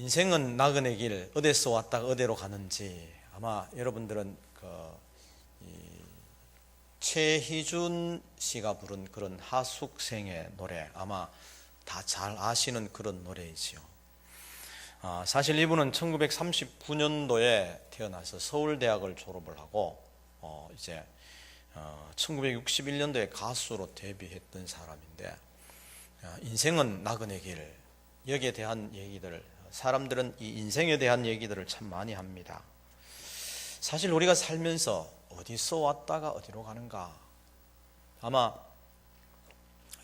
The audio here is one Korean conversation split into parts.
인생은 나그네 길, 어디서 왔다가 어디로 가는지 아마 여러분들은 최희준 씨가 부른 그런 하숙생의 노래 아마 다 잘 아시는 그런 노래이지요. 사실 이분은 1939년도에 태어나서 서울대학을 졸업을 하고 이제 1961년도에 가수로 데뷔했던 사람인데, 인생은 나그네 길, 여기에 대한 얘기들을, 사람들은 이 인생에 대한 얘기들을 참 많이 합니다. 사실 우리가 살면서 어디서 왔다가 어디로 가는가, 아마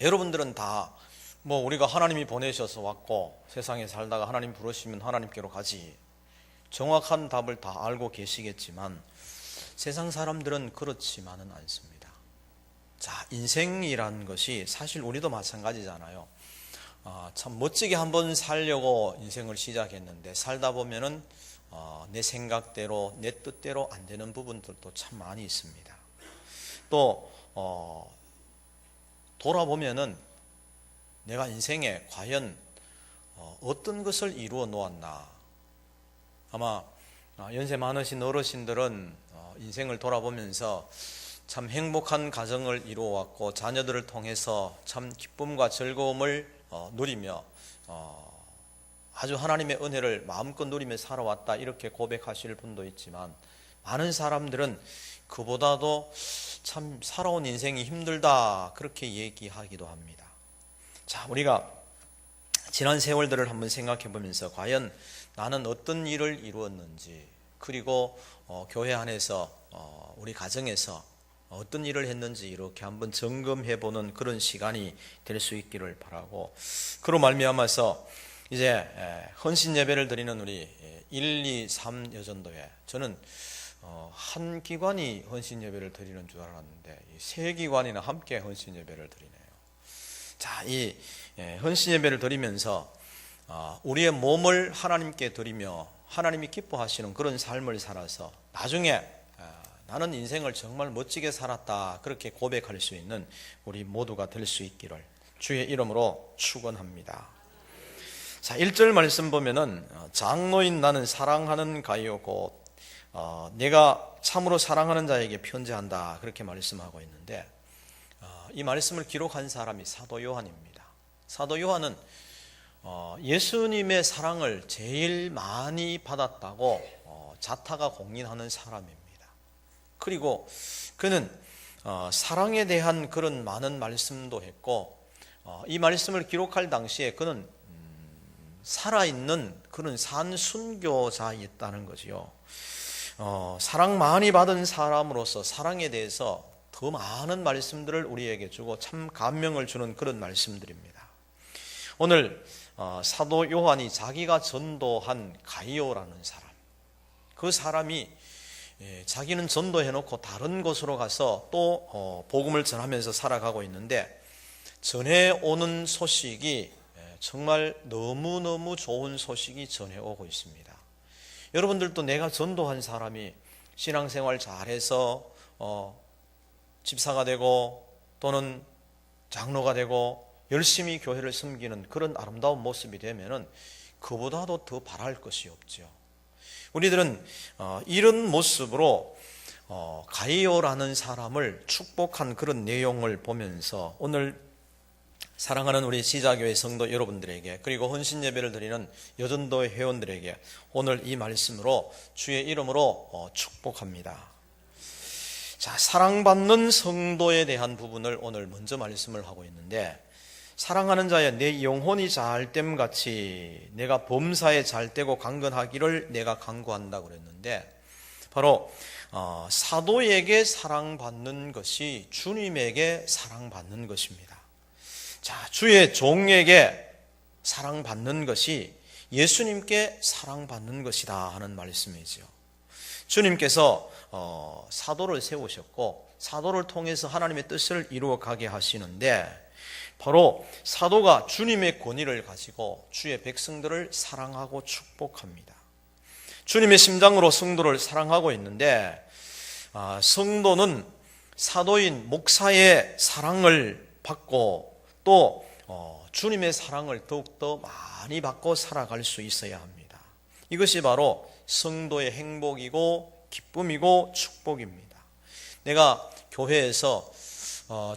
여러분들은 다 우리가 하나님이 보내셔서 왔고 세상에 살다가 하나님 부르시면 하나님께로 가지, 정확한 답을 다 알고 계시겠지만 세상 사람들은 그렇지만은 않습니다. 자, 인생이란 것이 사실 우리도 마찬가지잖아요. 참 멋지게 한번 살려고 인생을 시작했는데 살다 보면은 내 생각대로 내 뜻대로 안 되는 부분들도 참 많이 있습니다. 또 돌아보면은 내가 인생에 과연 어떤 것을 이루어 놓았나. 아마 연세 많으신 어르신들은 인생을 돌아보면서 참 행복한 가정을 이루어왔고 자녀들을 통해서 참 기쁨과 즐거움을 누리며 아주 하나님의 은혜를 마음껏 누리며 살아왔다, 이렇게 고백하실 분도 있지만 많은 사람들은 그보다도 참 살아온 인생이 힘들다, 그렇게 얘기하기도 합니다. 자, 우리가 지난 세월들을 한번 생각해 보면서 과연 나는 어떤 일을 이루었는지, 그리고 교회 안에서 우리 가정에서 어떤 일을 했는지 이렇게 한번 점검해 보는 그런 시간이 될 수 있기를 바라고, 그로 말미암아서 이제 헌신 예배를 드리는 우리 1, 2, 3 여전도회, 저는 한 기관이 헌신 예배를 드리는 줄 알았는데 세 기관이나 함께 헌신 예배를 드리네요. 자, 이 헌신 예배를 드리면서 우리의 몸을 하나님께 드리며 하나님이 기뻐하시는 그런 삶을 살아서 나중에 나는 인생을 정말 멋지게 살았다, 그렇게 고백할 수 있는 우리 모두가 될 수 있기를 주의 이름으로 축원합니다. 자, 1절 말씀 보면은 장로인 나는 사랑하는 가이요 곧 내가 참으로 사랑하는 자에게 편지한다, 그렇게 말씀하고 있는데, 이 말씀을 기록한 사람이 사도 요한입니다. 사도 요한은 예수님의 사랑을 제일 많이 받았다고 자타가 공인하는 사람입니다. 그리고 그는 사랑에 대한 그런 많은 말씀도 했고, 이 말씀을 기록할 당시에 그는 살아있는 그런 산순교자였다는 거지요. 사랑 많이 받은 사람으로서 사랑에 대해서 더 많은 말씀들을 우리에게 주고 참 감명을 주는 그런 말씀들입니다. 오늘 사도 요한이 자기가 전도한 가이오라는 사람, 그 사람이 자기는 전도해놓고 다른 곳으로 가서 또 복음을 전하면서 살아가고 있는데, 전해오는 소식이 정말 너무너무 좋은 소식이 전해오고 있습니다. 여러분들도 내가 전도한 사람이 신앙생활 잘해서 집사가 되고 또는 장로가 되고 열심히 교회를 섬기는 그런 아름다운 모습이 되면은 그보다도 더 바랄 것이 없죠. 우리들은 이런 모습으로 가이오라는 사람을 축복한 그런 내용을 보면서 오늘 사랑하는 우리 시자교회 성도 여러분들에게, 그리고 헌신 예배를 드리는 여전도회 회원들에게 오늘 이 말씀으로 주의 이름으로 축복합니다. 자, 사랑받는 성도에 대한 부분을 오늘 먼저 말씀을 하고 있는데, 사랑하는 자여 내 영혼이 잘됨 같이 내가 범사에 잘되고 강건하기를 내가 간구한다고 그랬는데, 바로 사도에게 사랑받는 것이 주님에게 사랑받는 것입니다. 자, 주의 종에게 사랑받는 것이 예수님께 사랑받는 것이다 하는 말씀이죠. 주님께서 사도를 세우셨고 사도를 통해서 하나님의 뜻을 이루어가게 하시는데, 바로 사도가 주님의 권위를 가지고 주의 백성들을 사랑하고 축복합니다. 주님의 심장으로 성도를 사랑하고 있는데, 성도는 사도인 목사의 사랑을 받고 또 주님의 사랑을 더욱더 많이 받고 살아갈 수 있어야 합니다. 이것이 바로 성도의 행복이고 기쁨이고 축복입니다. 내가 교회에서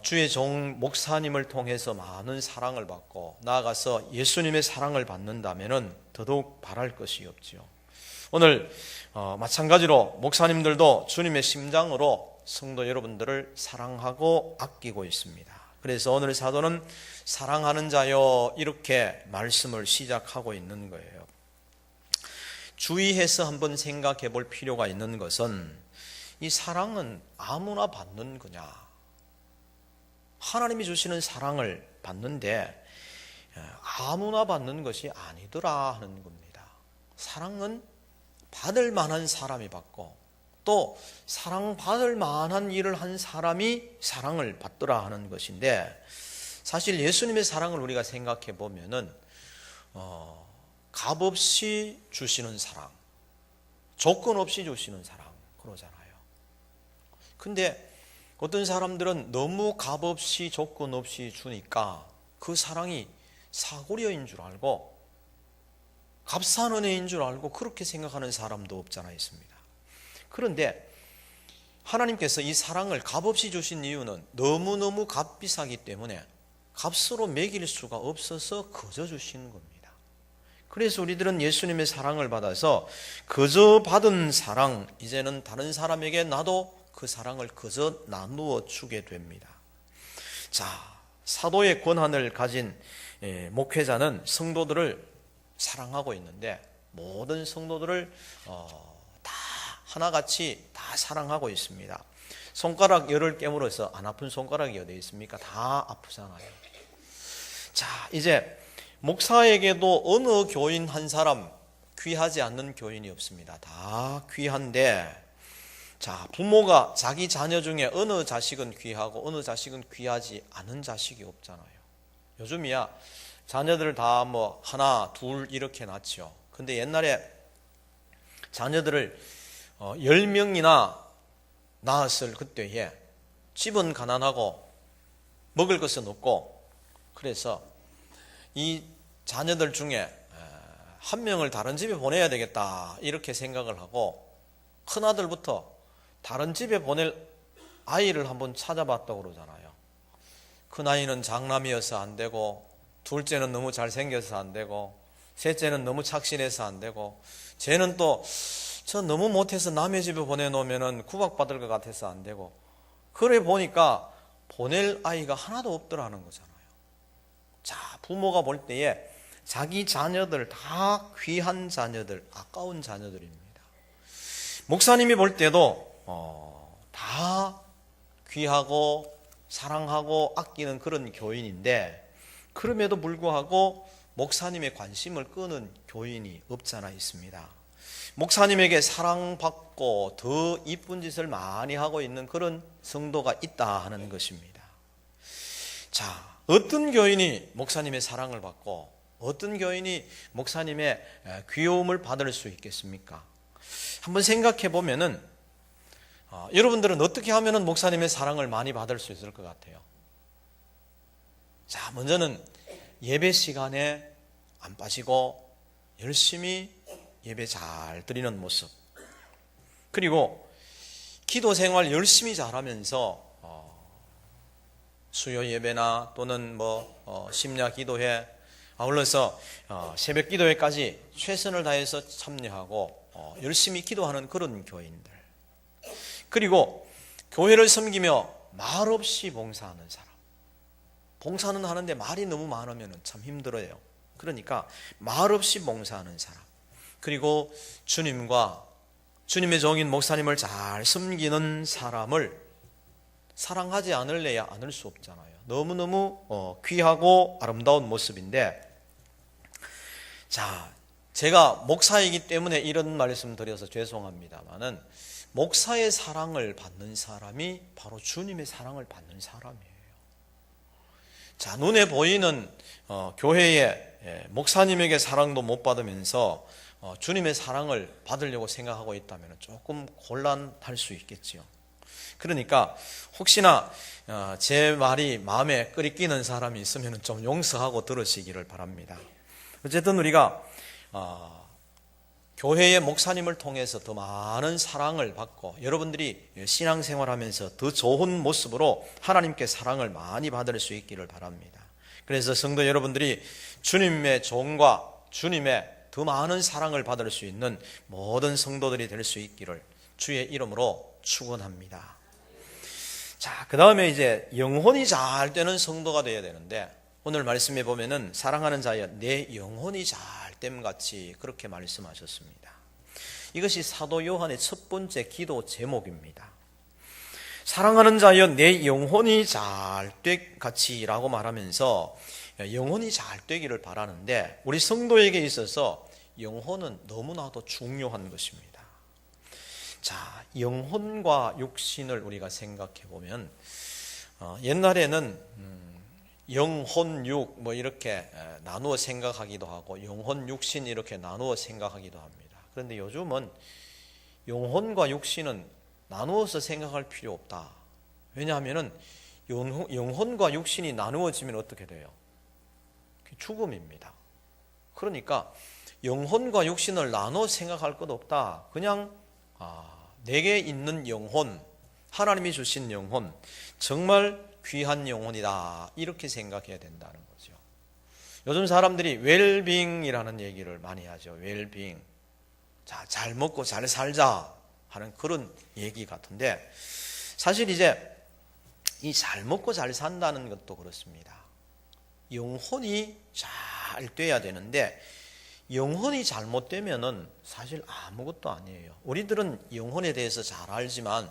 주의 종 목사님을 통해서 많은 사랑을 받고 나아가서 예수님의 사랑을 받는다면 더더욱 바랄 것이 없지요. 오늘 마찬가지로 목사님들도 주님의 심장으로 성도 여러분들을 사랑하고 아끼고 있습니다. 그래서 오늘 사도는 사랑하는 자여 이렇게 말씀을 시작하고 있는 거예요. 주의해서 한번 생각해 볼 필요가 있는 것은 이 사랑은 아무나 받는 거냐? 하나님이 주시는 사랑을 받는데 아무나 받는 것이 아니더라 하는 겁니다. 사랑은 받을 만한 사람이 받고 또 사랑받을 만한 일을 한 사람이 사랑을 받더라 하는 것인데, 사실 예수님의 사랑을 우리가 생각해 보면은 값없이 주시는 사랑, 조건 없이 주시는 사랑 그러잖아요. 근데 어떤 사람들은 너무 값없이 조건 없이 주니까 그 사랑이 사고려인 줄 알고 값싼 은혜인 줄 알고 그렇게 생각하는 사람도 없잖아 있습니다. 그런데 하나님께서 이 사랑을 값없이 주신 이유는 너무너무 값비싸기 때문에 값으로 매길 수가 없어서 거저 주시는 겁니다. 그래서 우리들은 예수님의 사랑을 받아서 거저 받은 사랑, 이제는 다른 사람에게 나도 그 사랑을 거저 나누어 주게 됩니다. 자, 사도의 권한을 가진 목회자는 성도들을 사랑하고 있는데 모든 성도들을 다 하나같이 다 사랑하고 있습니다. 손가락 열을 깨물어서 안 아픈 손가락이 어디 있습니까? 다 아프잖아요. 자, 이제 목사에게도 어느 교인 한 사람 귀하지 않는 교인이 없습니다. 다 귀한데, 자, 부모가 자기 자녀 중에 어느 자식은 귀하고 어느 자식은 귀하지 않은 자식이 없잖아요. 요즘이야 자녀들 다 뭐 하나 둘 이렇게 낳지요. 근데 옛날에 자녀들을 10명이나 낳았을 그때에 집은 가난하고 먹을 것은 없고, 그래서 이 자녀들 중에 한 명을 다른 집에 보내야 되겠다 이렇게 생각을 하고 큰아들부터 다른 집에 보낼 아이를 한번 찾아봤다고 그러잖아요. 큰아이는 장남이어서 안 되고, 둘째는 너무 잘생겨서 안 되고, 셋째는 너무 착실해서 안 되고, 쟤는 또 저 너무 못해서 남의 집에 보내놓으면 구박받을 것 같아서 안 되고, 그래 보니까 보낼 아이가 하나도 없더라는 거잖아요. 자, 부모가 볼 때에 자기 자녀들 다 귀한 자녀들, 아까운 자녀들입니다. 목사님이 볼 때도 다 귀하고 사랑하고 아끼는 그런 교인인데, 그럼에도 불구하고 목사님의 관심을 끄는 교인이 없잖아 있습니다. 목사님에게 사랑받고 더 이쁜 짓을 많이 하고 있는 그런 성도가 있다 하는 것입니다. 자, 어떤 교인이 목사님의 사랑을 받고 어떤 교인이 목사님의 귀여움을 받을 수 있겠습니까? 한번 생각해 보면은 여러분들은 어떻게 하면 목사님의 사랑을 많이 받을 수 있을 것 같아요? 자, 먼저는 예배 시간에 안 빠지고 열심히 예배 잘 드리는 모습, 그리고 기도 생활 열심히 잘하면서 수요 예배나 또는 심야 기도회, 아울러서 새벽 기도회까지 최선을 다해서 참여하고 열심히 기도하는 그런 교인들, 그리고 교회를 섬기며 말없이 봉사하는 사람. 봉사는 하는데 말이 너무 많으면 참 힘들어요. 그러니까 말없이 봉사하는 사람, 그리고 주님과 주님의 종인 목사님을 잘 섬기는 사람을 사랑하지 않을래야 않을 수 없잖아요. 너무너무 귀하고 아름다운 모습인데, 자, 제가 목사이기 때문에 이런 말씀 드려서 죄송합니다만은 목사의 사랑을 받는 사람이 바로 주님의 사랑을 받는 사람이에요. 자, 눈에 보이는 교회에 목사님에게 사랑도 못 받으면서 주님의 사랑을 받으려고 생각하고 있다면 조금 곤란할 수 있겠지요. 그러니까 혹시나 제 말이 마음에 끄리끼는 사람이 있으면 좀 용서하고 들으시기를 바랍니다. 어쨌든 우리가 교회의 목사님을 통해서 더 많은 사랑을 받고 여러분들이 신앙생활하면서 더 좋은 모습으로 하나님께 사랑을 많이 받을 수 있기를 바랍니다. 그래서 성도 여러분들이 주님의 종과 주님의 더 많은 사랑을 받을 수 있는 모든 성도들이 될 수 있기를 주의 이름으로 축원합니다. 자, 그 다음에 이제 영혼이 잘 되는 성도가 되어야 되는데, 오늘 말씀해 보면은 사랑하는 자여 내 영혼이 잘 됨같이 그렇게 말씀하셨습니다. 이것이 사도 요한의 첫 번째 기도 제목입니다. 사랑하는 자여 내 영혼이 잘 됨같이라고 말하면서 영혼이 잘 되기를 바라는데, 우리 성도에게 있어서 영혼은 너무나도 중요한 것입니다. 자, 영혼과 육신을 우리가 생각해 보면 옛날에는 영혼육 뭐 이렇게 나누어 생각하기도 하고 영혼 육신 이렇게 나누어 생각하기도 합니다. 그런데 요즘은 영혼과 육신은 나누어서 생각할 필요 없다. 왜냐하면 영혼과 육신이 나누어지면 어떻게 돼요? 죽음입니다. 그러니까 영혼과 육신을 나눠 생각할 것 없다. 그냥 내게 있는 영혼, 하나님이 주신 영혼, 정말 귀한 영혼이다, 이렇게 생각해야 된다는 거죠. 요즘 사람들이 웰빙이라는 얘기를 많이 하죠. 웰빙. 자, 잘 먹고 잘 살자 하는 그런 얘기 같은데, 사실 이제 이 잘 먹고 잘 산다는 것도 그렇습니다. 영혼이 잘 돼야 되는데 영혼이 잘못되면은 사실 아무것도 아니에요. 우리들은 영혼에 대해서 잘 알지만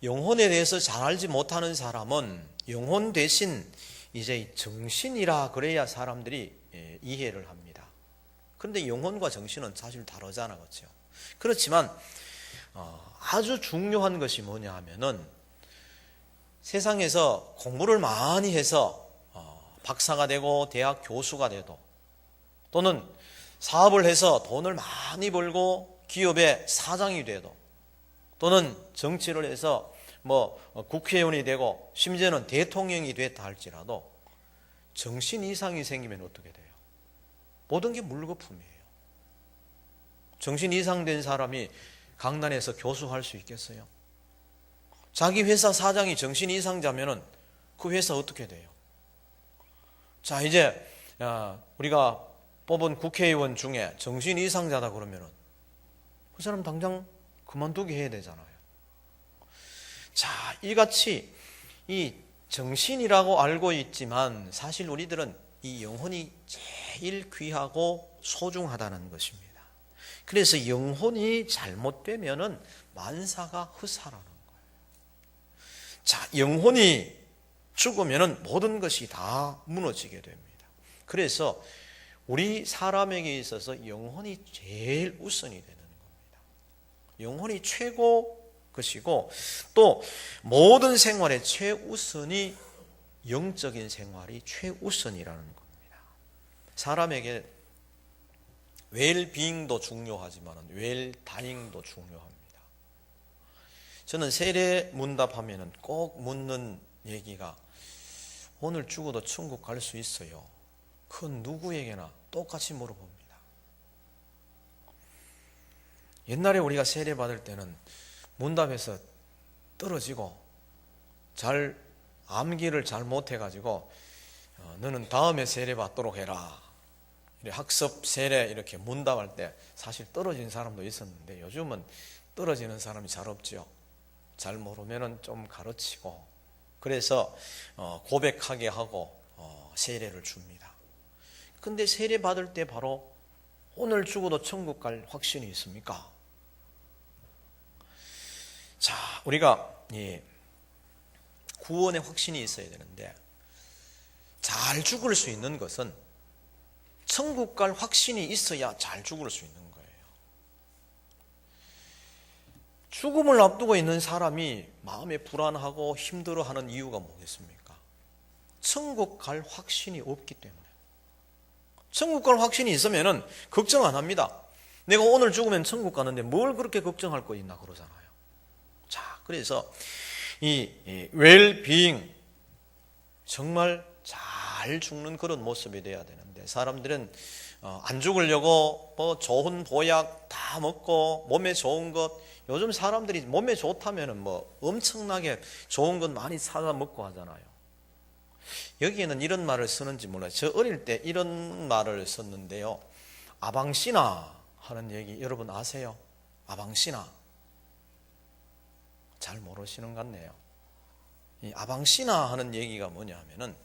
영혼에 대해서 잘 알지 못하는 사람은 영혼 대신 이제 정신이라 그래야 사람들이 이해를 합니다. 그런데 영혼과 정신은 사실 다르잖아, 그렇죠? 그렇지만 아주 중요한 것이 뭐냐 하면은 세상에서 공부를 많이 해서 박사가 되고 대학 교수가 돼도, 또는 사업을 해서 돈을 많이 벌고 기업의 사장이 돼도, 또는 정치를 해서 국회의원이 되고 심지어는 대통령이 됐다 할지라도 정신 이상이 생기면 어떻게 돼요? 모든 게 물거품이에요. 정신 이상된 사람이 강단에서 교수할 수 있겠어요? 자기 회사 사장이 정신 이상자면은 그 회사 어떻게 돼요? 자, 이제 우리가 뽑은 국회의원 중에 정신 이상자다 그러면은 그 사람 당장 그만두게 해야 되잖아요. 자, 이같이 이 정신이라고 알고 있지만 사실 우리들은 이 영혼이 제일 귀하고 소중하다는 것입니다. 그래서 영혼이 잘못되면은 만사가 허사라는 거예요. 자, 영혼이 죽으면은 모든 것이 다 무너지게 됩니다. 그래서 우리 사람에게 있어서 영혼이 제일 우선이 되는 겁니다. 영혼이 최고 것이고, 또 모든 생활의 최우선이 영적인 생활이 최우선이라는 겁니다. 사람에게 웰빙도 중요하지만 웰다잉도 중요합니다. 저는 세례 문답하면 꼭 묻는 얘기가, 오늘 죽어도 천국 갈 수 있어요? 그건 누구에게나 똑같이 물어봅니다. 옛날에 우리가 세례 받을 때는 문답에서 떨어지고 암기를 잘 못해가지고 너는 다음에 세례 받도록 해라, 학습 세례 이렇게 문답할 때 사실 떨어진 사람도 있었는데, 요즘은 떨어지는 사람이 잘 없죠. 잘 모르면은 좀 가르치고, 그래서 고백하게 하고 세례를 줍니다. 근데 세례 받을 때 바로 오늘 죽어도 천국 갈 확신이 있습니까? 자, 우리가 구원의 확신이 있어야 되는데, 잘 죽을 수 있는 것은 천국 갈 확신이 있어야 잘 죽을 수 있는 거예요. 죽음을 앞두고 있는 사람이 마음에 불안하고 힘들어하는 이유가 뭐겠습니까? 천국 갈 확신이 없기 때문에. 천국 갈 확신이 있으면 걱정 안 합니다. 내가 오늘 죽으면 천국 가는데 뭘 그렇게 걱정할 거 있나 그러잖아요. 자, 그래서 이 웰빙, 정말 잘 죽는 그런 모습이 돼야 되는데, 사람들은 안 죽으려고 뭐 좋은 보약 다 먹고 몸에 좋은 것, 요즘 사람들이 몸에 좋다면은 뭐 엄청나게 좋은 것 많이 사다 먹고 하잖아요. 여기에는 이런 말을 쓰는지 몰라요. 저 어릴 때 이런 말을 썼는데요. 아방씨나 하는 얘기 여러분 아세요? 아방씨나. 잘 모르시는 것 같네요. 이 아방씨나 하는 얘기가 뭐냐 하면은,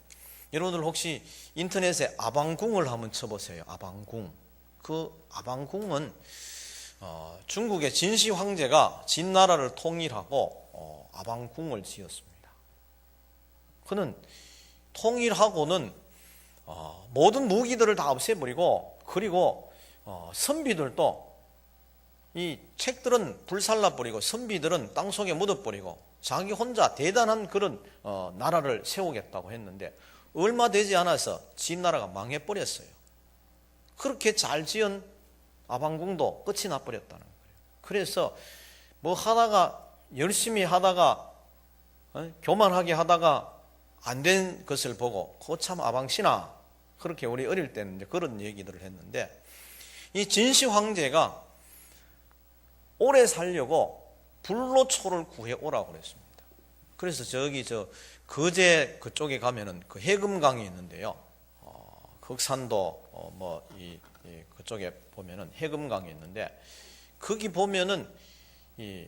여러분들 혹시 인터넷에 아방궁을 한번 쳐보세요. 아방궁. 그 아방궁은 중국의 진시 황제가 진나라를 통일하고 아방궁을 지었습니다. 그는 통일하고는 모든 무기들을 다 없애버리고, 그리고 선비들도, 이 책들은 불살라버리고 선비들은 땅속에 묻어버리고 자기 혼자 대단한 그런 나라를 세우겠다고 했는데, 얼마 되지 않아서 진나라가 망해버렸어요. 그렇게 잘 지은 아방궁도 끝이 나버렸다는 거예요. 그래서 뭐 하다가 열심히 하다가 교만하게 하다가 안 된 것을 보고 그거 참 아방씨나, 그렇게 우리 어릴 때는 이제 그런 얘기들을 했는데, 이 진시 황제가 오래 살려고 불로초를 구해 오라고 그랬습니다. 그래서 저기 거제 그쪽에 가면은 그 해금강이 있는데요. 흑산도 그쪽에 보면은 해금강이 있는데, 거기 보면은 이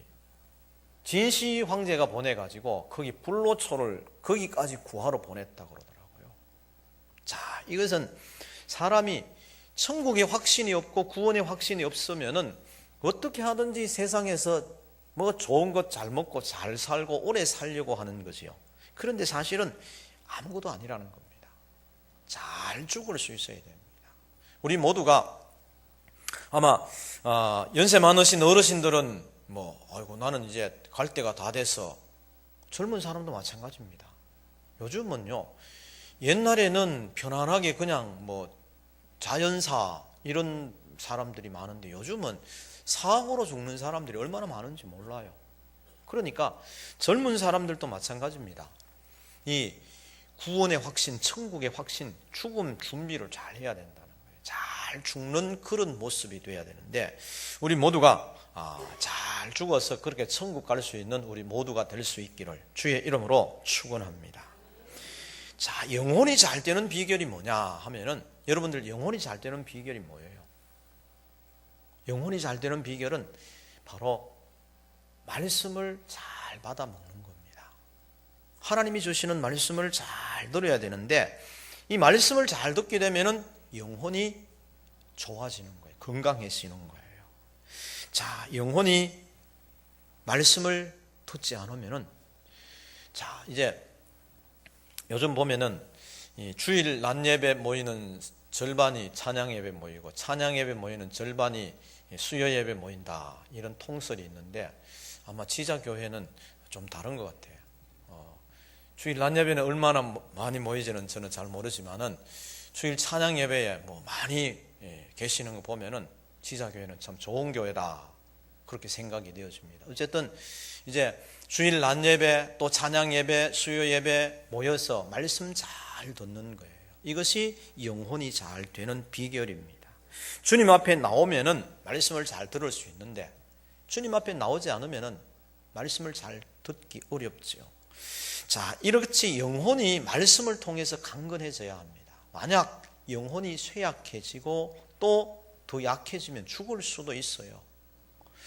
진시 황제가 보내가지고 거기 불로초를 거기까지 구하러 보냈다 그러더라고요. 자, 이것은 사람이 천국의 확신이 없고 구원의 확신이 없으면은 어떻게 하든지 세상에서 뭐 좋은 것 잘 먹고 잘 살고 오래 살려고 하는 거지요. 그런데 사실은 아무것도 아니라는 겁니다. 잘 죽을 수 있어야 됩니다. 우리 모두가 아마 연세 많으신 어르신들은 아이고 나는 이제 갈 때가 다 돼서, 젊은 사람도 마찬가지입니다. 요즘은요, 옛날에는 편안하게 그냥 자연사 이런 사람들이 많은데, 요즘은 사고로 죽는 사람들이 얼마나 많은지 몰라요. 그러니까 젊은 사람들도 마찬가지입니다. 이 구원의 확신, 천국의 확신, 죽음 준비를 잘 해야 된다는 거예요. 잘 죽는 그런 모습이 돼야 되는데, 우리 모두가 잘 죽어서 그렇게 천국 갈 수 있는 우리 모두가 될 수 있기를 주의 이름으로 축원합니다. 자, 영혼이 잘 되는 비결이 뭐냐 하면은, 여러분들 영혼이 잘 되는 비결이 뭐예요? 영혼이 잘 되는 비결은 바로 말씀을 잘 받아 먹는 겁니다. 하나님이 주시는 말씀을 잘 들어야 되는데, 이 말씀을 잘 듣게 되면은 영혼이 좋아지는 거예요. 건강해지는 거예요. 자, 영혼이 말씀을 듣지 않으면은, 자, 이제 요즘 보면은 이 주일 낮 예배 모이는 절반이 찬양 예배 모이고, 찬양 예배 모이는 절반이 수요 예배 모인다, 이런 통설이 있는데, 아마 지자교회는 좀 다른 것 같아요. 주일 낮 예배는 얼마나 많이 모이지는 저는 잘 모르지만은, 주일 찬양 예배에 많이 계시는 거 보면은 지자교회는 참 좋은 교회다, 그렇게 생각이 되어집니다. 어쨌든 이제 주일 낮 예배, 또 찬양 예배, 수요 예배 모여서 말씀 잘 듣는 거예요. 이것이 영혼이 잘 되는 비결입니다. 주님 앞에 나오면은 말씀을 잘 들을 수 있는데, 주님 앞에 나오지 않으면은 말씀을 잘 듣기 어렵죠. 자, 이렇게 영혼이 말씀을 통해서 강건해져야 합니다. 만약 영혼이 쇠약해지고 또 더 약해지면 죽을 수도 있어요.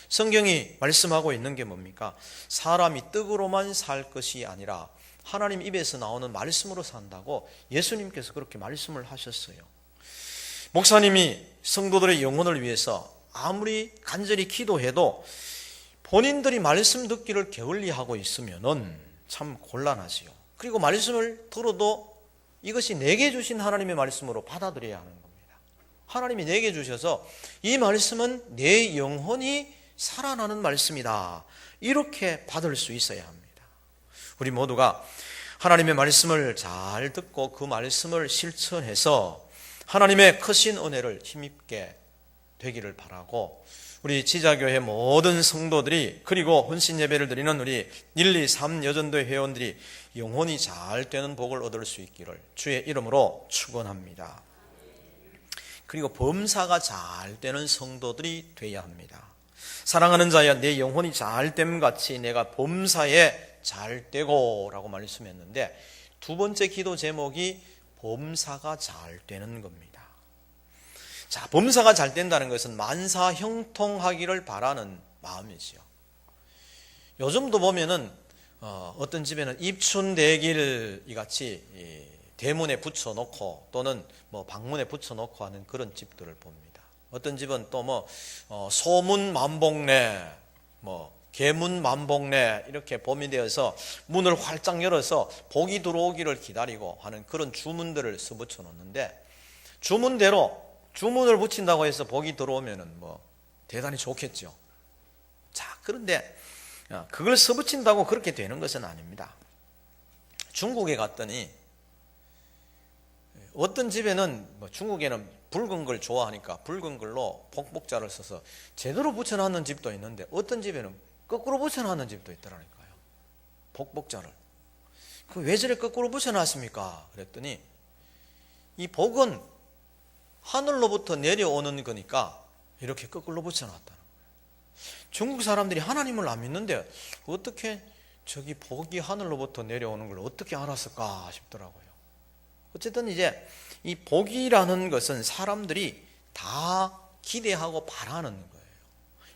성경이 말씀하고 있는 게 뭡니까? 사람이 떡으로만 살 것이 아니라 하나님 입에서 나오는 말씀으로 산다고 예수님께서 그렇게 말씀을 하셨어요. 목사님이 성도들의 영혼을 위해서 아무리 간절히 기도해도 본인들이 말씀 듣기를 게을리하고 있으면은 참 곤란하지요. 그리고 말씀을 들어도 이것이 내게 주신 하나님의 말씀으로 받아들여야 하는 겁니다. 하나님이 내게 주셔서 이 말씀은 내 영혼이 살아나는 말씀이다, 이렇게 받을 수 있어야 합니다. 우리 모두가 하나님의 말씀을 잘 듣고 그 말씀을 실천해서 하나님의 크신 은혜를 힘입게 되기를 바라고, 우리 지자교회 모든 성도들이, 그리고 헌신 예배를 드리는 우리 1, 2, 3 여전도회 회원들이 영혼이 잘 되는 복을 얻을 수 있기를 주의 이름으로 축원합니다. 그리고 범사가 잘 되는 성도들이 되어야 합니다. 사랑하는 자야 내 영혼이 잘됨 같이 내가 범사에 잘되고 라고 말씀했는데, 두 번째 기도 제목이 범사가 잘 되는 겁니다. 자, 범사가 잘 된다는 것은 만사 형통하기를 바라는 마음이지요. 요즘도 보면은 어떤 집에는 입춘대길 이같이 대문에 붙여놓고 또는 뭐 방문에 붙여놓고 하는 그런 집들을 봅니다. 어떤 집은 또 소문 만복래, 계문 만복래 이렇게 봄이 되어서 문을 활짝 열어서 복이 들어오기를 기다리고 하는 그런 주문들을 써붙여 놓는데, 주문대로 주문을 붙인다고 해서 복이 들어오면은 대단히 좋겠죠. 자, 그런데 그걸 써붙인다고 그렇게 되는 것은 아닙니다. 중국에 갔더니 어떤 집에는 중국에는 붉은 걸 좋아하니까 붉은 걸로 복복자를 써서 제대로 붙여놨는 집도 있는데, 어떤 집에는 거꾸로 붙여놨는 집도 있더라니까요. 복복자를. 그 왜 저래 거꾸로 붙여놨습니까? 그랬더니 이 복은 하늘로부터 내려오는 거니까 이렇게 거꾸로 붙여놨다는 거예요. 중국 사람들이 하나님을 안 믿는데 어떻게 저기 복이 하늘로부터 내려오는 걸 어떻게 알았을까 싶더라고요. 어쨌든 이제 이 복이라는 것은 사람들이 다 기대하고 바라는 거예요.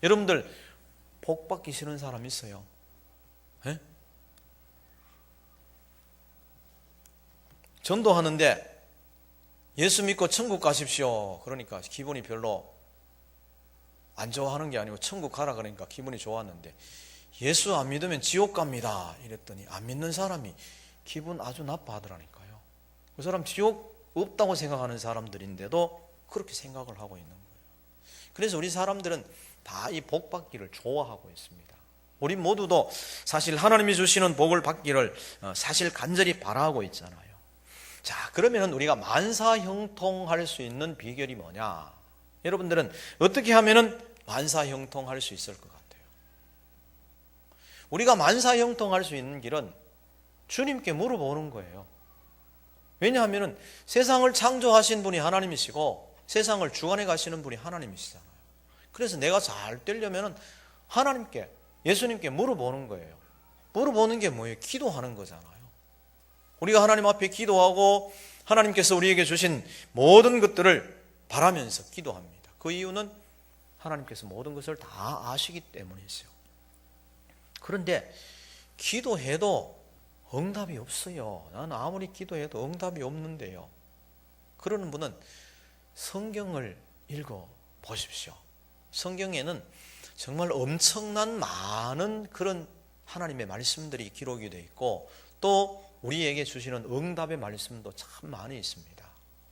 여러분들 복 받기 싫은 사람 있어요? 에? 전도하는데 예수 믿고 천국 가십시오. 그러니까 기분이 별로 안 좋아하는 게 아니고 천국 가라 그러니까 기분이 좋았는데, 예수 안 믿으면 지옥 갑니다 이랬더니 안 믿는 사람이 기분 아주 나빠하더라니까요. 그 사람 지옥 없다고 생각하는 사람들인데도 그렇게 생각을 하고 있는 거예요. 그래서 우리 사람들은 다 이 복 받기를 좋아하고 있습니다. 우리 모두도 사실 하나님이 주시는 복을 받기를 사실 간절히 바라고 있잖아요. 자, 그러면 우리가 만사형통할 수 있는 비결이 뭐냐? 여러분들은 어떻게 하면 만사형통할 수 있을 것 같아요? 우리가 만사형통할 수 있는 길은 주님께 물어보는 거예요. 왜냐하면 세상을 창조하신 분이 하나님이시고 세상을 주관해 가시는 분이 하나님이시잖아요. 그래서 내가 잘 되려면 하나님께, 예수님께 물어보는 거예요. 물어보는 게 뭐예요? 기도하는 거잖아요. 우리가 하나님 앞에 기도하고 하나님께서 우리에게 주신 모든 것들을 바라면서 기도합니다. 그 이유는 하나님께서 모든 것을 다 아시기 때문이죠. 그런데 기도해도 응답이 없어요. 나는 아무리 기도해도 응답이 없는데요. 그러는 분은 성경을 읽어 보십시오. 성경에는 정말 엄청난 많은 그런 하나님의 말씀들이 기록이 되어 있고, 또 우리에게 주시는 응답의 말씀도 참 많이 있습니다.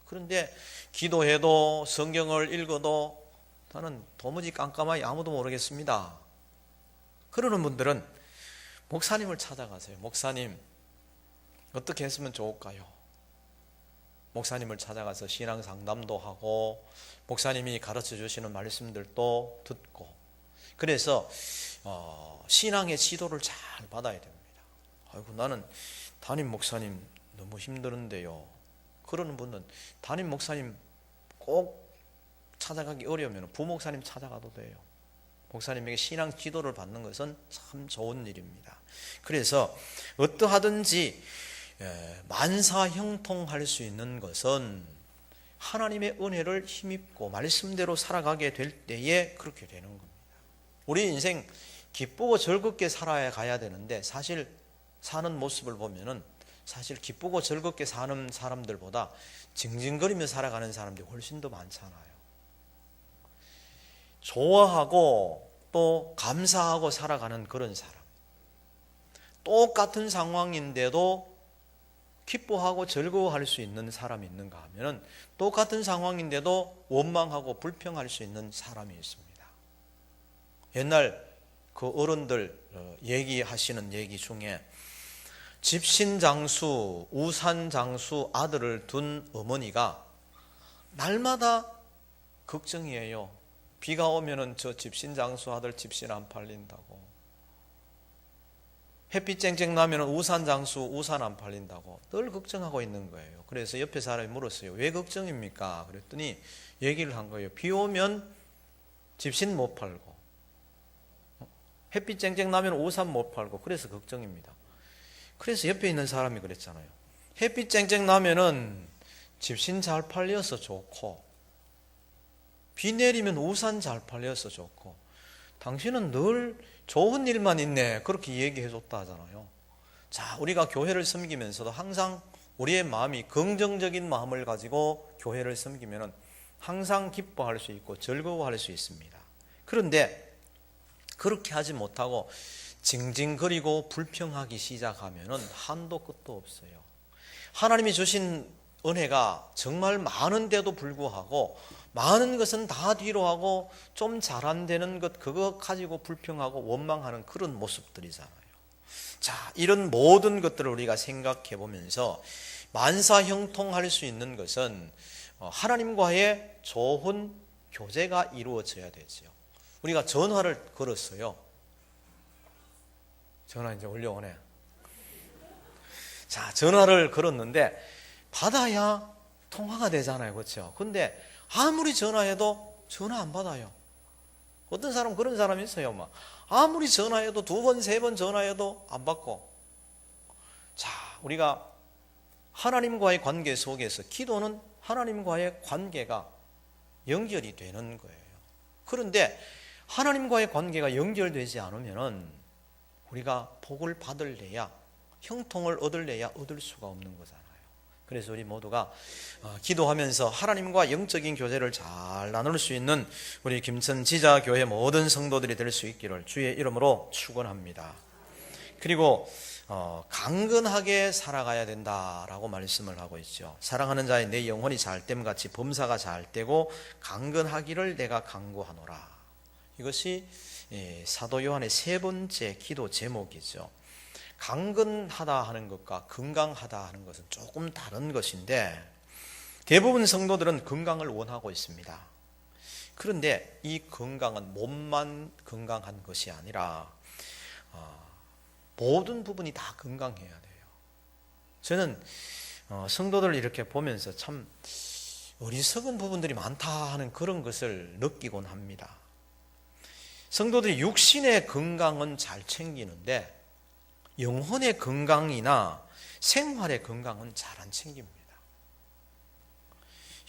그런데 기도해도 성경을 읽어도 나는 도무지 깜깜하게 아무도 모르겠습니다. 그러는 분들은 목사님을 찾아가세요. 목사님, 어떻게 했으면 좋을까요? 목사님을 찾아가서 신앙 상담도 하고 목사님이 가르쳐 주시는 말씀들도 듣고, 그래서 신앙의 지도를 잘 받아야 됩니다. 아이고, 나는 담임 목사님 너무 힘드는데요. 그러는 분은 담임 목사님 꼭 찾아가기 어려우면 부목사님 찾아가도 돼요. 목사님에게 신앙 지도를 받는 것은 참 좋은 일입니다. 그래서 어떠하든지 만사형통할 수 있는 것은 하나님의 은혜를 힘입고 말씀대로 살아가게 될 때에 그렇게 되는 겁니다. 우리 인생 기쁘고 즐겁게 살아야 가야 되는데, 사실 사는 모습을 보면은 사실 기쁘고 즐겁게 사는 사람들보다 징징거리며 살아가는 사람들이 훨씬 더 많잖아요. 좋아하고 또 감사하고 살아가는 그런 사람, 똑같은 상황인데도 기뻐하고 즐거워할 수 있는 사람이 있는가 하면은 똑같은 상황인데도 원망하고 불평할 수 있는 사람이 있습니다. 옛날 그 어른들 얘기하시는 얘기 중에 집신장수, 우산장수 아들을 둔 어머니가 날마다 걱정이에요. 비가 오면은 저 집신장수 아들 집신 안 팔린다고. 햇빛 쨍쨍 나면 우산 장수, 우산 안 팔린다고 늘 걱정하고 있는 거예요. 그래서 옆에 사람이 물었어요. 왜 걱정입니까? 그랬더니 얘기를 한 거예요. 비 오면 집신 못 팔고, 햇빛 쨍쨍 나면 우산 못 팔고, 그래서 걱정입니다. 그래서 옆에 있는 사람이 그랬잖아요. 햇빛 쨍쨍 나면은 집신 잘 팔려서 좋고, 비 내리면 우산 잘 팔려서 좋고, 당신은 늘 좋은 일만 있네, 그렇게 얘기해 줬다 하잖아요. 자, 우리가 교회를 섬기면서도 항상 우리의 마음이 긍정적인 마음을 가지고 교회를 섬기면 항상 기뻐할 수 있고 즐거워할 수 있습니다. 그런데 그렇게 하지 못하고 징징거리고 불평하기 시작하면 한도 끝도 없어요. 하나님이 주신 은혜가 정말 많은데도 불구하고 많은 것은 다 뒤로 하고 좀 잘 안 되는 것, 그거 가지고 불평하고 원망하는 그런 모습들이잖아요. 자, 이런 모든 것들을 우리가 생각해 보면서 만사형통할 수 있는 것은 하나님과의 좋은 교제가 이루어져야 되죠. 우리가 전화를 걸었어요. 전화 이제 올려오네. 자, 전화를 걸었는데 받아야 통화가 되잖아요. 그렇죠? 근데 아무리 전화해도 전화 안 받아요. 어떤 사람 그런 사람이 있어요. 막 아무리 전화해도 2번, 3번 전화해도 안 받고. 자, 우리가 하나님과의 관계 속에서 기도는 하나님과의 관계가 연결이 되는 거예요. 그런데 하나님과의 관계가 연결되지 않으면 우리가 복을 받을래야, 형통을 얻을래야 얻을 수가 없는 거잖아요. 그래서 우리 모두가 기도하면서 하나님과 영적인 교제를 잘 나눌 수 있는 우리 김천 지자교회 모든 성도들이 될 수 있기를 주의 이름으로 축원합니다. 그리고 강건하게 살아가야 된다라고 말씀을 하고 있죠. 사랑하는 자의 내 영혼이 잘됨 같이 범사가 잘되고 강건하기를 내가 간구하노라. 이것이 사도 요한의 3번째 기도 제목이죠. 강건하다 하는 것과 건강하다 하는 것은 조금 다른 것인데 대부분 성도들은 건강을 원하고 있습니다. 그런데 이 건강은 몸만 건강한 것이 아니라 모든 부분이 다 건강해야 돼요. 저는 성도들 이렇게 보면서 참 어리석은 부분들이 많다 하는 그런 것을 느끼곤 합니다. 성도들이 육신의 건강은 잘 챙기는데 영혼의 건강이나 생활의 건강은 잘 안 챙깁니다.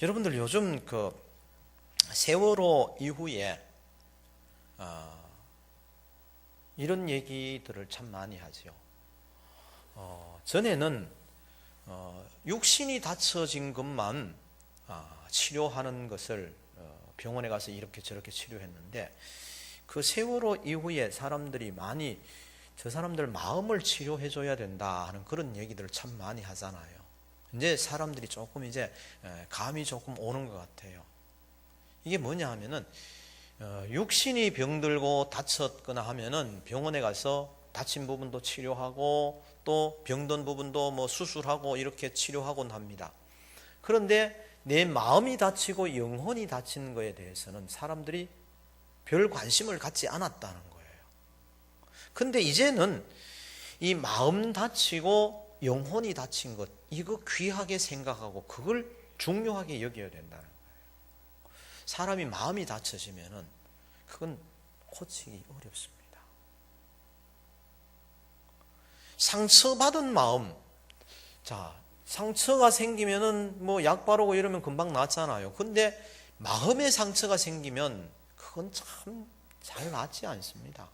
여러분들 요즘 그 세월호 이후에 이런 얘기들을 참 많이 하죠. 전에는 육신이 다쳐진 것만 치료하는 것을 병원에 가서 이렇게 저렇게 치료했는데 그 세월호 이후에 사람들이 많이 저 사람들 마음을 치료해 줘야 된다 하는 그런 얘기들을 참 많이 하잖아요. 이제 사람들이 조금 이제 감이 조금 오는 것 같아요. 이게 뭐냐 하면은 육신이 병들고 다쳤거나 하면은 병원에 가서 다친 부분도 치료하고 또 병든 부분도 뭐 수술하고 이렇게 치료하곤 합니다. 그런데 내 마음이 다치고 영혼이 다친 거에 대해서는 사람들이 별 관심을 갖지 않았다는 거예요. 근데 이제는 이 마음 다치고 영혼이 다친 것, 이거 귀하게 생각하고 그걸 중요하게 여겨야 된다는 거예요. 사람이 마음이 다쳐지면은 그건 고치기 어렵습니다. 상처받은 마음, 자, 상처가 생기면은 뭐 약 바르고 이러면 금방 낫잖아요. 근데 마음의 상처가 생기면 그건 참 잘 낫지 않습니다.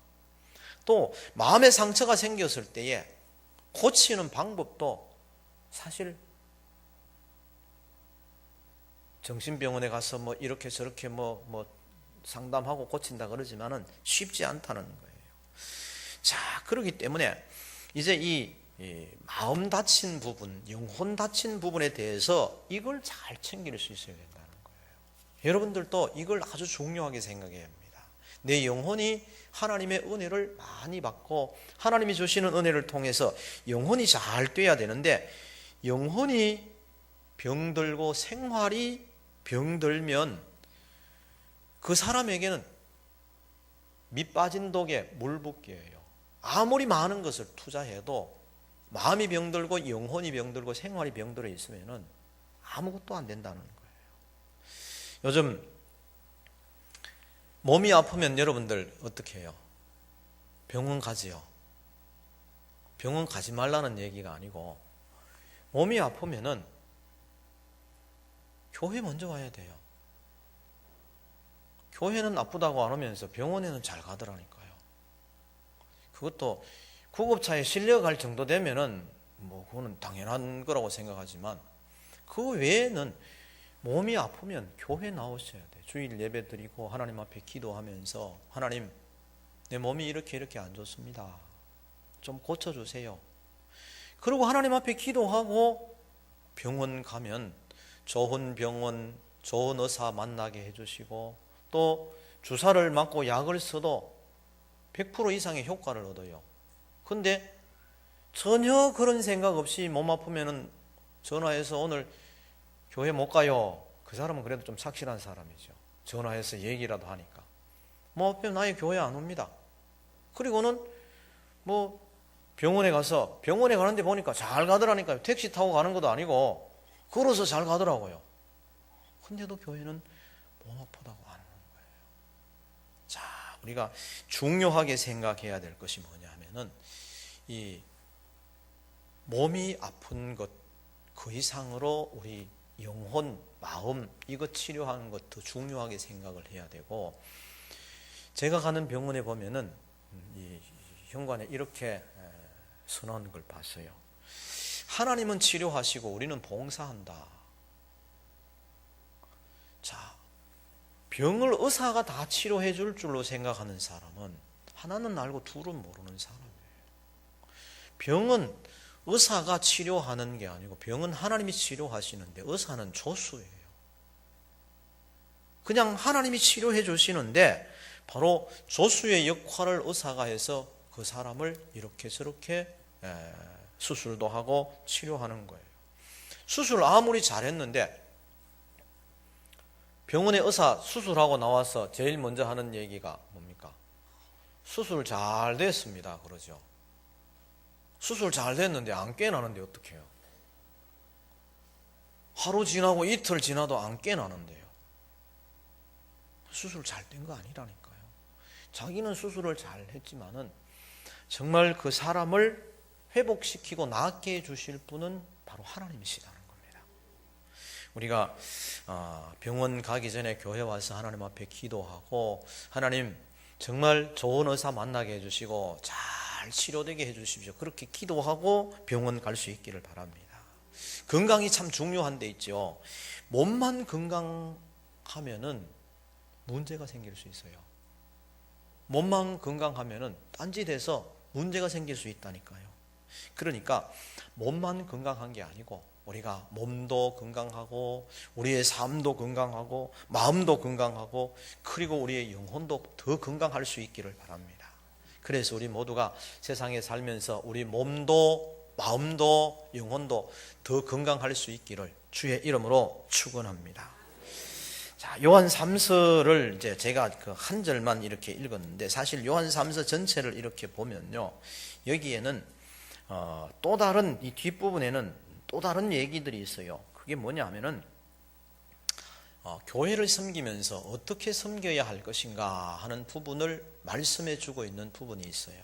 또 마음의 상처가 생겼을 때에 고치는 방법도 사실 정신병원에 가서 뭐 이렇게 저렇게 뭐 상담하고 고친다 그러지만은 쉽지 않다는 거예요. 자, 그렇기 때문에 이제 이 마음 다친 부분, 영혼 다친 부분에 대해서 이걸 잘 챙길 수 있어야 된다는 거예요. 여러분들도 이걸 아주 중요하게 생각해야 합니다. 내 영혼이 하나님의 은혜를 많이 받고 하나님이 주시는 은혜를 통해서 영혼이 잘 돼야 되는데 영혼이 병들고 생활이 병들면 그 사람에게는 밑 빠진 독에 물 붓기예요. 아무리 많은 것을 투자해도 마음이 병들고 영혼이 병들고 생활이 병들어 있으면은 아무것도 안 된다는 거예요. 요즘 몸이 아프면 여러분들 어떻게 해요? 병원 가지요. 병원 가지 말라는 얘기가 아니고 몸이 아프면은 교회 먼저 와야 돼요. 교회는 아프다고 안 오면서 병원에는 잘 가더라니까요. 그것도 구급차에 실려갈 정도 되면은 뭐 그거는 당연한 거라고 생각하지만 그 외에는 몸이 아프면 교회 나오셔야 돼요. 주일 예배 드리고 하나님 앞에 기도하면서 하나님, 내 몸이 이렇게 안 좋습니다. 좀 고쳐주세요. 그리고 하나님 앞에 기도하고 병원 가면 좋은 병원, 좋은 의사 만나게 해주시고 또 주사를 맞고 약을 써도 100% 이상의 효과를 얻어요. 근데 전혀 그런 생각 없이 몸 아프면은 전화해서 오늘 교회 못 가요. 그 사람은 그래도 좀 착실한 사람이죠. 전화해서 얘기라도 하니까. 뭐 나의 교회 안 옵니다. 그리고는 뭐 병원에 가는데 보니까 잘 가더라니까요. 택시 타고 가는 것도 아니고 걸어서 잘 가더라고요. 근데도 교회는 몸 아프다고 안 오는 거예요. 자, 우리가 중요하게 생각해야 될 것이 뭐냐 하면은 이 몸이 아픈 것 그 이상으로 우리 영혼, 마음 이거 치료하는 것 더 중요하게 생각을 해야 되고, 제가 가는 병원에 보면은 이 현관에 이렇게 써놓은 걸 봤어요. 하나님은 치료하시고 우리는 봉사한다. 자, 병을 의사가 다 치료해 줄 줄로 생각하는 사람은 하나는 알고 둘은 모르는 사람이에요. 병은 의사가 치료하는 게 아니고 병은 하나님이 치료하시는데 의사는 조수예요. 그냥 하나님이 치료해 주시는데 바로 조수의 역할을 의사가 해서 그 사람을 이렇게 저렇게 수술도 하고 치료하는 거예요. 수술 아무리 잘했는데 병원의 의사 수술하고 나와서 제일 먼저 하는 얘기가 뭡니까? 수술 잘 됐습니다. 그러죠. 수술 잘 됐는데 안 깨나는데 어떡해요? 하루 지나고 이틀 지나도 안 깨나는데요. 수술 잘 된 거 아니라니까요. 자기는 수술을 잘 했지만은 정말 그 사람을 회복시키고 낫게 해주실 분은 바로 하나님이시다는 겁니다. 우리가 병원 가기 전에 교회 와서 하나님 앞에 기도하고, 하나님 정말 좋은 의사 만나게 해주시고 잘 치료되게 해주십시오. 그렇게 기도하고 병원 갈 수 있기를 바랍니다. 건강이 참 중요한 데 있죠. 몸만 건강하면은 문제가 생길 수 있어요. 몸만 건강하면은 딴짓해서 문제가 생길 수 있다니까요. 그러니까 몸만 건강한 게 아니고 우리가 몸도 건강하고 우리의 삶도 건강하고 마음도 건강하고 그리고 우리의 영혼도 더 건강할 수 있기를 바랍니다. 그래서 우리 모두가 세상에 살면서 우리 몸도 마음도 영혼도 더 건강할 수 있기를 주의 이름으로 축원합니다. 자, 요한 3서를 이제 제가 그 한 절만 이렇게 읽었는데, 사실 요한 3서 전체를 이렇게 보면요, 여기에는 또 다른 이 뒷부분에는 또 다른 얘기들이 있어요. 그게 뭐냐 하면은 교회를 섬기면서 어떻게 섬겨야 할 것인가 하는 부분을 말씀해 주고 있는 부분이 있어요.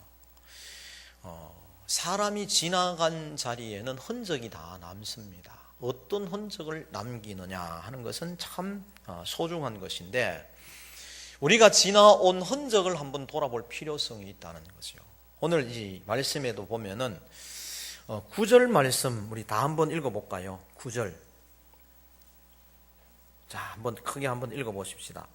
사람이 지나간 자리에는 흔적이 다 남습니다. 어떤 흔적을 남기느냐 하는 것은 참 소중한 것인데, 우리가 지나온 흔적을 한번 돌아볼 필요성이 있다는 거죠. 오늘 이 말씀에도 보면은 9절 말씀 우리 다 한번 읽어볼까요? 9절. 자, 한번 크게 한번 읽어보십시다.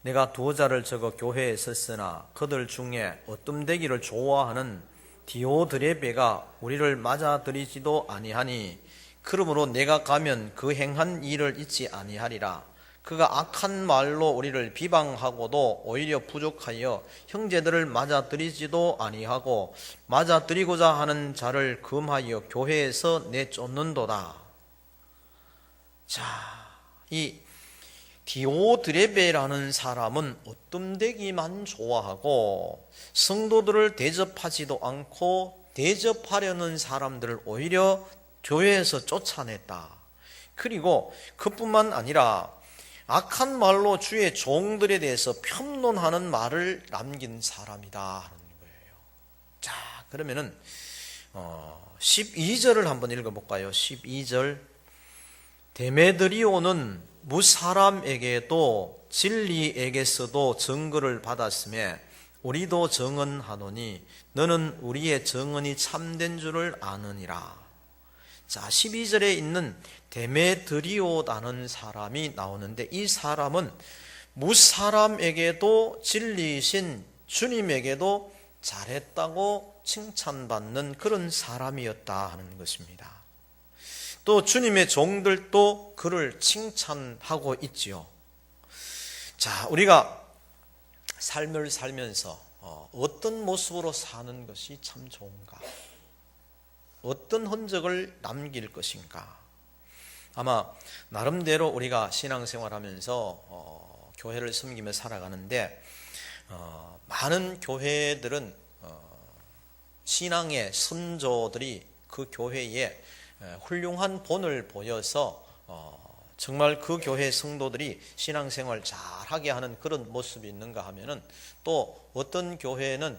내가 두자를 적어 교회에 썼으나 그들 중에 어뜸되기를 좋아하는 디오드레베가 우리를 맞아들이지도 아니하니, 그러므로 내가 가면 그 행한 일을 잊지 아니하리라. 그가 악한 말로 우리를 비방하고도 오히려 부족하여 형제들을 맞아들이지도 아니하고 맞아들이고자 하는 자를 금하여 교회에서 내쫓는도다. 자, 이 디오드레베라는 사람은 어뜸되기만 좋아하고 성도들을 대접하지도 않고 대접하려는 사람들을 오히려 교회에서 쫓아냈다. 그리고 그뿐만 아니라 악한 말로 주의 종들에 대해서 편론하는 말을 남긴 사람이다 하는 거예요. 자, 그러면은 12절을 한번 읽어볼까요? 12절. 데메드리오는 무사람에게도 진리에게서도 증거를 받았음에 우리도 증언하노니 너는 우리의 증언이 참된 줄을 아느니라. 자, 12절에 있는 데메드리오라는 사람이 나오는데, 이 사람은 무사람에게도 진리이신 주님에게도 잘했다고 칭찬받는 그런 사람이었다 하는 것입니다. 또 주님의 종들도 그를 칭찬하고 있지요. 자, 우리가 삶을 살면서 어떤 모습으로 사는 것이 참 좋은가? 어떤 흔적을 남길 것인가? 아마 나름대로 우리가 신앙생활하면서 교회를 섬기며 살아가는데, 많은 교회들은 신앙의 선조들이 그 교회에 훌륭한 본을 보여서 정말 그 교회 성도들이 신앙생활 잘하게 하는 그런 모습이 있는가 하면은, 또 어떤 교회는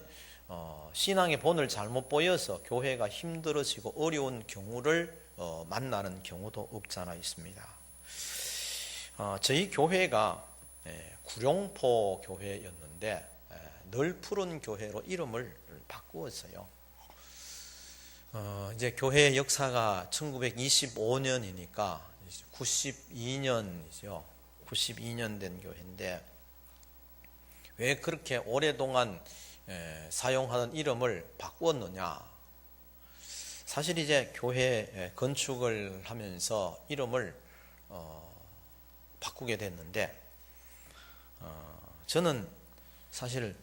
신앙의 본을 잘못 보여서 교회가 힘들어지고 어려운 경우를 만나는 경우도 없지 않아 있습니다. 저희 교회가 구룡포 교회였는데 늘 푸른 교회로 이름을 바꾸었어요. 이제 교회 역사가 1925년이니까 92년이죠. 92년 된 교회인데, 왜 그렇게 오랫동안 사용하는 이름을 바꾸었느냐? 사실 이제 교회 건축을 하면서 이름을 바꾸게 됐는데, 저는 사실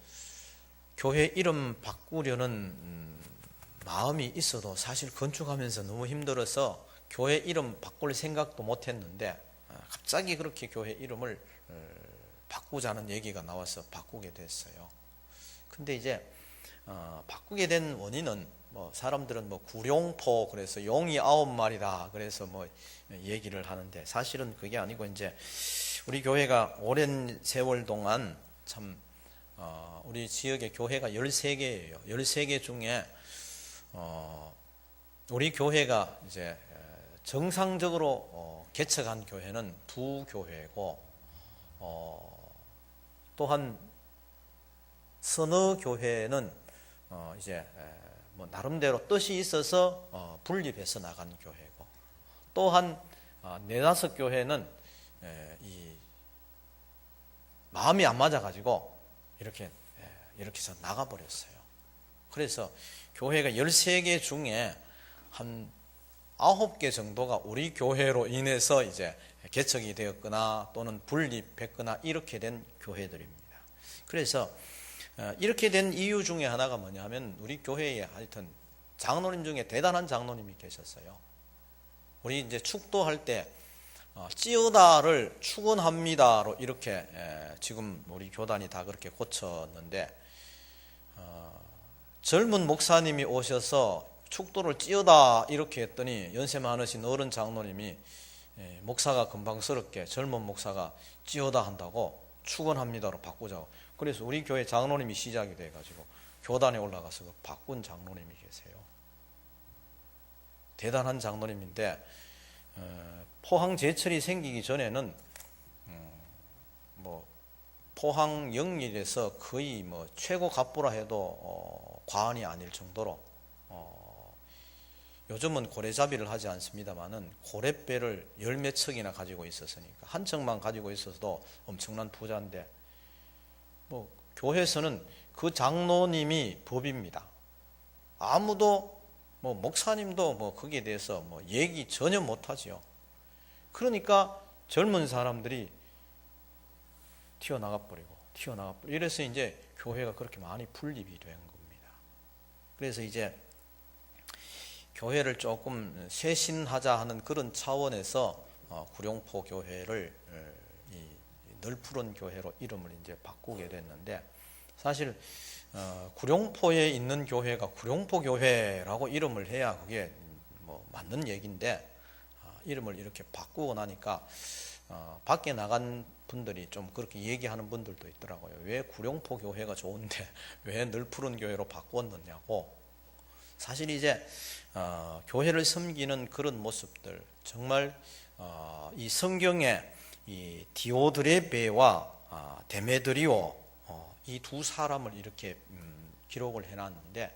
교회 이름 바꾸려는 마음이 있어도 사실 건축하면서 너무 힘들어서 교회 이름 바꿀 생각도 못 했는데, 갑자기 그렇게 교회 이름을 바꾸자는 얘기가 나와서 바꾸게 됐어요. 근데 이제 바꾸게 된 원인은 사람들은 구룡포, 그래서 용이 9마리다 그래서 얘기를 하는데, 사실은 그게 아니고, 이제 우리 교회가 오랜 세월 동안 참 우리 지역의 교회가 13개예요. 13개 중에 우리 교회가 이제 정상적으로 개척한 교회는 2교회고, 또한 서너 교회는 이제 나름대로 뜻이 있어서 분립해서 나간 교회고, 또한 4-5 교회는 이 마음이 안 맞아가지고 이렇게 해서 나가버렸어요. 그래서 교회가 13개 중에 한 9개 정도가 우리 교회로 인해서 이제 개척이 되었거나 또는 분립했거나 이렇게 된 교회들입니다. 그래서 이렇게 된 이유 중에 하나가 뭐냐면, 우리 교회에 하여튼 장로님 중에 대단한 장로님이 계셨어요. 우리 이제 축도할 때 찌우다를 축원합니다로 이렇게 지금 우리 교단이 다 그렇게 고쳤는데, 젊은 목사님이 오셔서 축도를 찌우다 이렇게 했더니 연세 많으신 어른 장로님이 목사가 금방스럽게 젊은 목사가 찌우다 한다고 축원합니다로 바꾸자고, 그래서 우리 교회 장로님이 시작이 돼가지고 교단에 올라가서 바꾼 장로님이 계세요. 대단한 장로님인데, 포항 제철이 생기기 전에는 포항 영일에서 거의 최고 갑부라 해도 과언이 아닐 정도로, 요즘은 고래잡이를 하지 않습니다만은 고래배를 10몇 척이나 가지고 있었으니까, 한 척만 가지고 있어서도 엄청난 부자인데, 교회에서는 그 장로님이 법입니다. 아무도 목사님도 거기에 대해서 얘기 전혀 못하지요. 그러니까 젊은 사람들이 튀어나가 버리고 이래서 이제 교회가 그렇게 많이 분립이 된 겁니다. 그래서 이제 교회를 조금 쇄신하자 하는 그런 차원에서 구룡포 교회를 널푸른 교회로 이름을 이제 바꾸게 됐는데, 사실 구룡포에 있는 교회가 구룡포 교회라고 이름을 해야 그게 뭐 맞는 얘기인데, 이름을 이렇게 바꾸고 나니까 밖에 나간 분들이 좀 그렇게 얘기하는 분들도 있더라고요. 왜 구룡포 교회가 좋은데 왜 널푸른 교회로 바꿨느냐고. 사실 이제 교회를 섬기는 그런 모습들, 정말 이 성경에 이 디오드레베와 데메드리오 이 두 사람을 이렇게 기록을 해놨는데,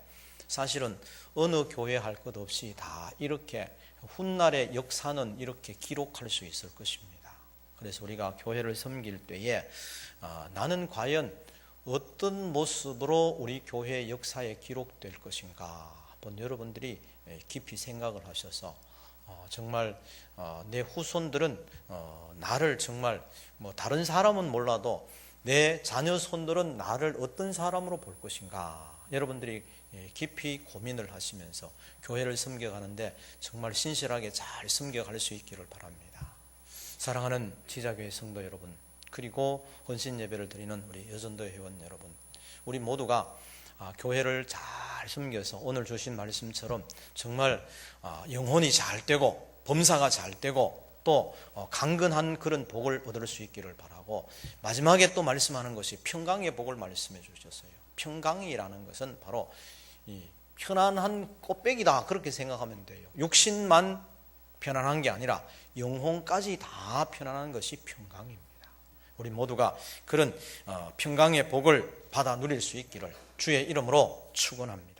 사실은 어느 교회 할 것 없이 다 이렇게 훗날의 역사는 이렇게 기록할 수 있을 것입니다. 그래서 우리가 교회를 섬길 때에 나는 과연 어떤 모습으로 우리 교회의 역사에 기록될 것인가 한번 여러분들이 깊이 생각을 하셔서 정말 내 후손들은 나를 정말 뭐 다른 사람은 몰라도 내 자녀 손들은 나를 어떤 사람으로 볼 것인가, 여러분들이 깊이 고민을 하시면서 교회를 섬겨가는데 정말 신실하게 잘 섬겨갈 수 있기를 바랍니다. 사랑하는 지자교회 성도 여러분, 그리고 헌신 예배를 드리는 우리 여전도 회원 여러분, 우리 모두가 교회를 잘 섬겨서 오늘 주신 말씀처럼 정말 영혼이 잘 되고 범사가 잘 되고 또 강건한 그런 복을 얻을 수 있기를 바라고, 마지막에 또 말씀하는 것이 평강의 복을 말씀해 주셨어요. 평강이라는 것은 바로 이 편안한 꽃배기다, 그렇게 생각하면 돼요. 육신만 편안한 게 아니라 영혼까지 다 편안한 것이 평강입니다. 우리 모두가 그런 평강의 복을 받아 누릴 수 있기를 주의 이름으로 축원합니다.